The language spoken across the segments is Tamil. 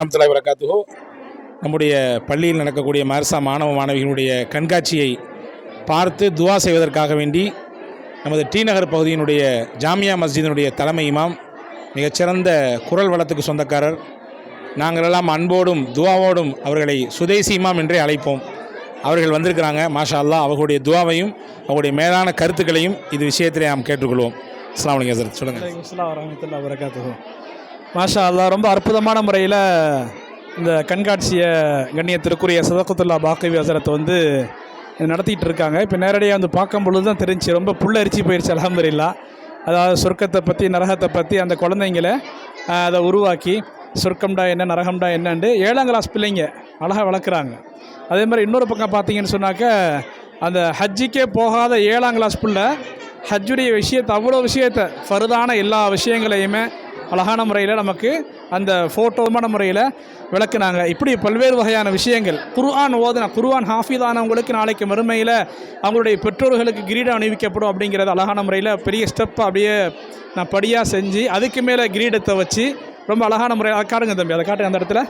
வரஹ்மத்துல்லாஹி வபரகாத்துஹு. நம்முடைய பள்ளியில் நடக்கக்கூடிய மதரசா மாணவ மாணவிகளுடைய கண்காட்சியை பார்த்து துவா செய்வதற்காக வேண்டி நமது டி நகர் பகுதியினுடைய ஜாமியா மஸ்ஜிதினுடைய தலைமை இமாம், மிகச்சிறந்த குரல் வளத்துக்கு சொந்தக்காரர், நாங்களெல்லாம் அன்போடும் துவாவோடும் அவர்களை சுதேசி இமாம் என்றே அழைப்போம். அவர்கள் வந்திருக்கிறாங்க. மாஷா அல்லாஹ், அவர்களுடைய துவாவையும் அவர்களுடைய மேலான கருத்துக்களையும் இது விஷயத்திலே நாம் கேட்டுக்கொள்வோம். அஸ்ஸலாமு அலைக்கும் ஹஸரத். சொல்லுங்கள். அஸ்ஸலாமு வரஹ்மத்துல்லாஹி வபரகாத்துஹு. மாஷா அல்லாஹ், ரொம்ப அற்புதமான முறையில் இந்த கண்காட்சியை கண்ணியத்திற்குரிய சதகத்துல்லா பாக்கவி ஹஸரத் வந்து நடத்திட்டு இருக்காங்க. இப்போ நேரடியாக வந்து பார்க்கும் பொழுது தான் தெரிஞ்சு, ரொம்ப புல்லரிச்சு போயிடுச்சு அல்ஹம்துலில்லாஹ். அதாவது சொர்க்கத்தை பற்றி நரகத்தை பற்றி அந்த குழந்தைங்களை அதை உருவாக்கி சொர்க்கம்டா என்ன நரகம்டா என்னண்டு 7ஆம் கிளாஸ் பிள்ளைங்க அழகாக வளர்க்குறாங்க. அதே மாதிரி இன்னொரு பக்கம் பார்த்தீங்கன்னு சொன்னாக்க, அந்த ஹஜ்ஜிக்கே போகாத 7ஆம் கிளாஸ் பிள்ளை ஹஜ்ஜுடைய விஷயத்தை, அவ்வளோ விஷயத்தை, ஃபர்தான எல்லா விஷயங்களையுமே அழகான முறையில் நமக்கு அந்த ஃபோட்டோமான முறையில் விளக்குனாங்க. இப்படி பல்வேறு வகையான விஷயங்கள், குர்ஆன் ஓதுனா, குர்ஆன் ஹாஃபிதானவங்களுக்கு நாளைக்கு மறுமையில் அவங்களுடைய பெற்றோர்களுக்கு கிரீடம் அணிவிக்கப்படும் அப்படிங்கிறது அழகான முறையில் பெரிய ஸ்டெப் அப்படியே நான் படியாக செஞ்சு அதுக்கு மேலே கிரீடத்தை வச்சு ரொம்ப அழகான முறையில் காட்டுங்க தம்பி, அதை காட்டுங்க. அந்த இடத்துல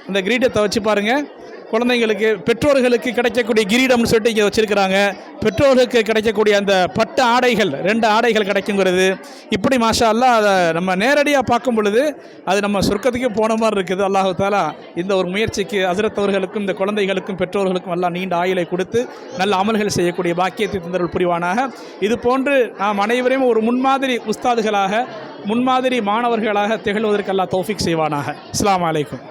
அந்த கிரீடத்தை வச்சு பாருங்கள். குழந்தைங்களுக்கு பெற்றோர்களுக்கு கிடைக்கக்கூடிய கிரீடம்னு சொல்லிட்டு இங்கே வச்சுருக்கிறாங்க. பெற்றோர்களுக்கு கிடைக்கக்கூடிய அந்த பட்டு ஆடைகள், 2 ஆடைகள் கிடைக்குங்கிறது. இப்படி மாஷா அல்லாஹ், அதை நம்ம நேரடியாக பார்க்கும் பொழுது அது நம்ம சொர்க்கத்துக்கே போன மாதிரி இருக்குது. அல்லாஹு தஆலா இந்த ஒரு முயற்சிக்கு ஹஸரத் அவர்களுக்கும் இந்த குழந்தைகளுக்கும் பெற்றோர்களுக்கும் எல்லாம் நீண்ட ஆயுளை கொடுத்து நல்ல அமல்கள் செய்யக்கூடிய பாக்கியத்தை தந்தருள் புரிவானாக. இது போன்று நாம் அனைவரையும் ஒரு முன்மாதிரி உஸ்தாதுகளாக, முன்மாதிரி மாணவர்களாக திகழ்வதற்கு அல்லாஹ் தௌஃபீக் செய்வானாக. அஸ்ஸலாமு அலைக்கும்.